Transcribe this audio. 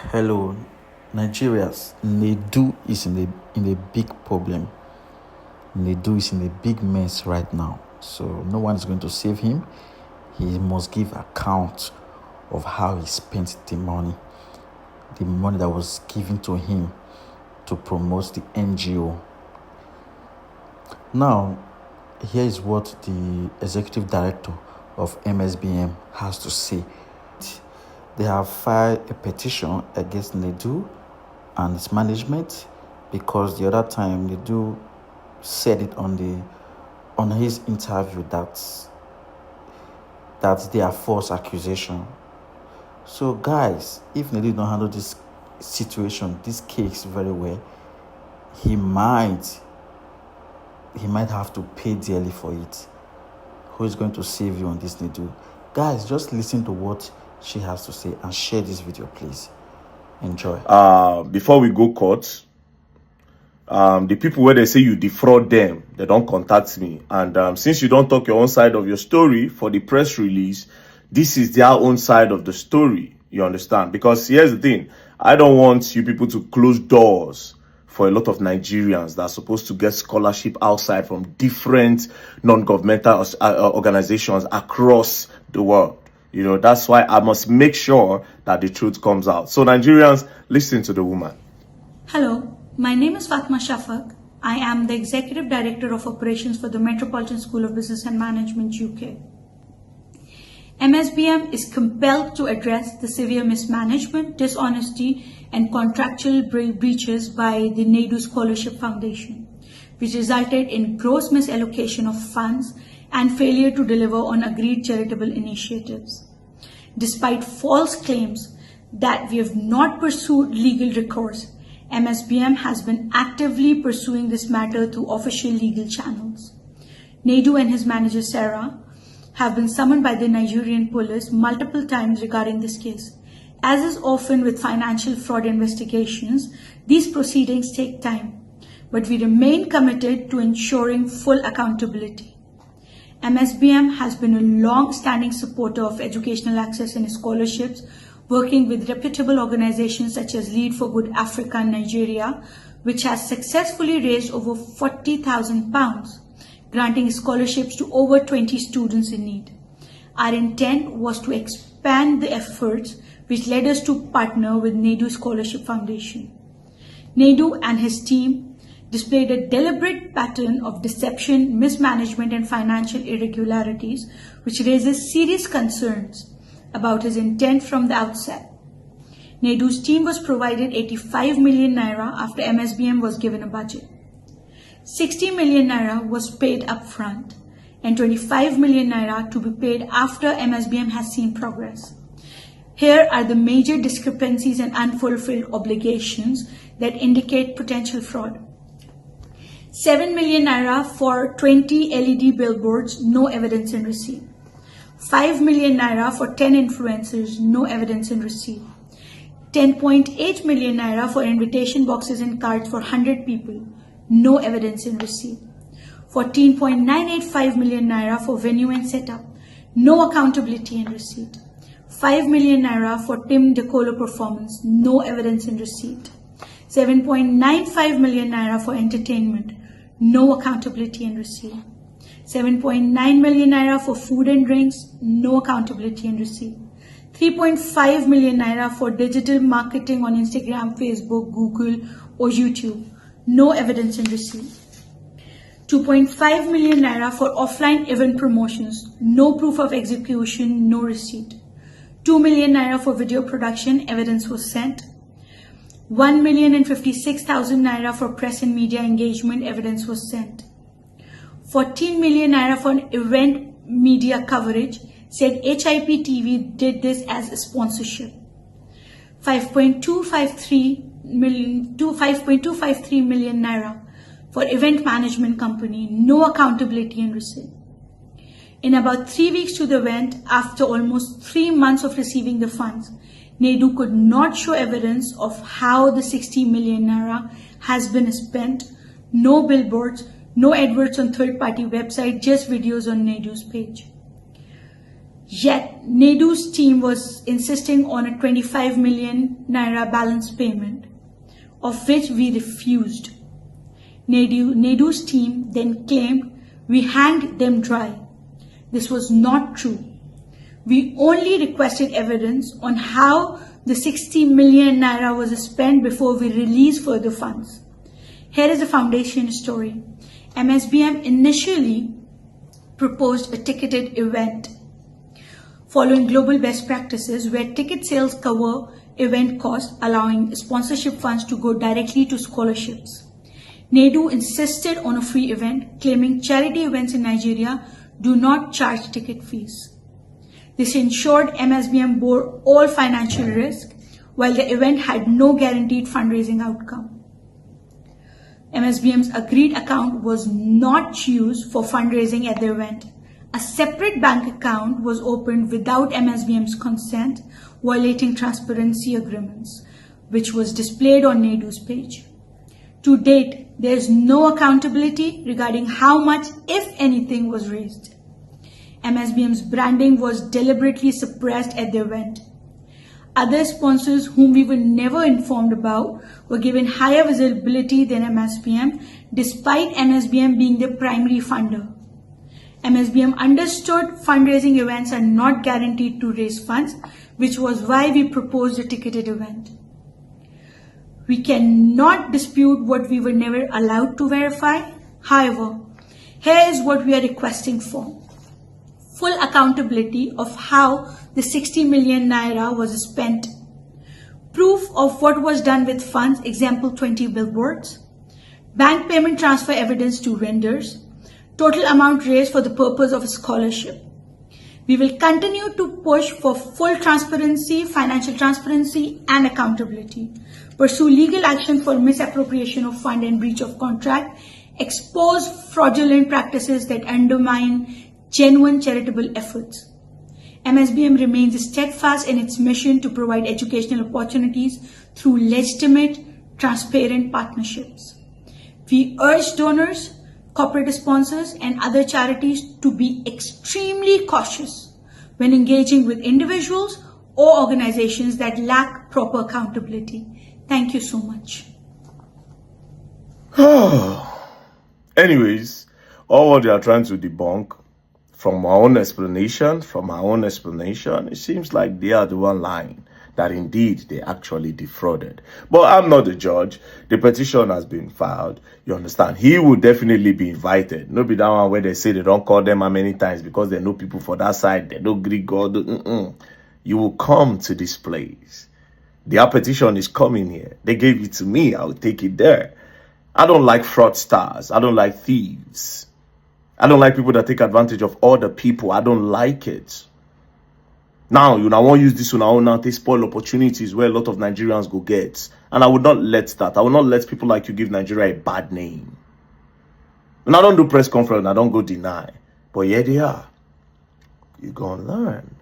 Hello, Nigerians. Nedu is in a big problem. Nedu is in a big mess right now. So no one is going to save him. He must give account of how he spent the money that was given to him to promote the NGO. Now, here is what the executive director of MSBM has to say. They have filed a petition against Nedu and its management because the other time Nedu said it on his interview that they are false accusation. So guys, if Nedu don't handle this situation, this case very well, he might have to pay dearly for it. Who is going to save you on this, Nedu? Guys, just listen to what she has to say and share this video, please. Enjoy. Before we go court, the people where they say you defraud them, they don't contact me. And since you don't talk your own side of your story for the press release, this is their own side of the story. You understand? Because here's the thing. I don't want you people to close doors for a lot of Nigerians that are supposed to get scholarship outside from different non-governmental organizations across the world. You know, that's why I must make sure that the truth comes out. So Nigerians, listen to the woman. Hello, my name is Fatma Shafak. I am the Executive Director of Operations for the Metropolitan School of Business and Management, UK. MSBM is compelled to address the severe mismanagement, dishonesty, and contractual breaches by the Nedu Scholarship Foundation, which resulted in gross misallocation of funds and failure to deliver on agreed charitable initiatives. Despite false claims that we have not pursued legal recourse, MSBM has been actively pursuing this matter through official legal channels. Nedu and his manager Sarah have been summoned by the Nigerian police multiple times regarding this case. As is often with financial fraud investigations, these proceedings take time, but we remain committed to ensuring full accountability. MSBM has been a long-standing supporter of educational access and scholarships, working with reputable organizations such as Lead for Good Africa in Nigeria, which has successfully raised over £40,000, granting scholarships to over 20 students in need. Our intent was to expand the efforts, which led us to partner with Nedu Scholarship Foundation. Nedu and his team displayed a deliberate pattern of deception, mismanagement, and financial irregularities, which raises serious concerns about his intent from the outset. Nedu's team was provided 85 million naira after MSBM was given a budget. 60 million naira was paid upfront and 25 million naira to be paid after MSBM has seen progress. Here are the major discrepancies and unfulfilled obligations that indicate potential fraud. 7 million naira for 20 LED billboards, no evidence in receipt. 5 million naira for 10 influencers, no evidence in receipt. 10.8 million naira for invitation boxes and cards for 100 people, no evidence in receipt. 14.985 million naira for venue and setup, no accountability in receipt. 5 million naira for Tim Decolo performance, no evidence in receipt. 7.95 million naira for entertainment, no accountability and receipt. 7.9 million naira for food and drinks, no accountability and receipt. 3.5 million naira for digital marketing on Instagram, Facebook, Google, or YouTube, no evidence and receipt. 2.5 million naira for offline event promotions, no proof of execution, no receipt. 2 million naira for video production, evidence was sent. 1,056,000 naira for press and media engagement, evidence was sent. 14 million naira for event media coverage, said HIP TV did this as a sponsorship. 5.253 million naira for event management company, no accountability and receipt. In about 3 weeks to the event, after almost 3 months of receiving the funds, Nedu could not show evidence of how the 60 million naira has been spent. No billboards, no adverts on third-party website, just videos on Nedu's page. Yet, Nedu's team was insisting on a 25 million naira balance payment, of which we refused. Nedu's team then claimed we hanged them dry. This was not true. We only requested evidence on how the 60 million naira was spent before we released further funds. Here is the foundation story. MSBM initially proposed a ticketed event, following global best practices where ticket sales cover event costs, allowing sponsorship funds to go directly to scholarships. Nedu insisted on a free event, claiming charity events in Nigeria do not charge ticket fees. This ensured MSBM bore all financial risk, while the event had no guaranteed fundraising outcome. MSBM's agreed account was not used for fundraising at the event. A separate bank account was opened without MSBM's consent, violating transparency agreements, which was displayed on Nedu's page. To date, there is no accountability regarding how much, if anything, was raised. MSBM's branding was deliberately suppressed at the event. Other sponsors whom we were never informed about were given higher visibility than MSBM, despite MSBM being the primary funder. MSBM understood fundraising events are not guaranteed to raise funds, which was why we proposed a ticketed event. We cannot dispute what we were never allowed to verify. However, here is what we are requesting for. Full accountability of how the 60 million naira was spent. Proof of what was done with funds, example 20 billboards. Bank payment transfer evidence to vendors. Total amount raised for the purpose of a scholarship. We will continue to push for full transparency, financial transparency, and accountability. Pursue legal action for misappropriation of fund and breach of contract. Expose fraudulent practices that undermine genuine charitable efforts. MSBM remains steadfast in its mission to provide educational opportunities through legitimate, transparent partnerships. We urge donors, corporate sponsors, and other charities to be extremely cautious when engaging with individuals or organizations that lack proper accountability. Thank you so much. Anyways, all what they are trying to debunk from our own explanation, it seems like they are the one lying, that indeed they actually defrauded. But I'm not the judge. The petition has been filed. You understand? He will definitely be invited. No be that one where they say they don't call them how many times because they know people for that side. They don't greet God. You will come to this place. Their petition is coming here. They gave it to me. I will take it there. I don't like fraudsters. I don't like thieves. I don't like people that take advantage of other people. I don't like it. Now, you know, I won't use this one now to spoil opportunities where a lot of Nigerians go get. And I would not let that. I will not let people like you give Nigeria a bad name. And I don't do press conference. I don't go deny. But here they are. You're going to learn.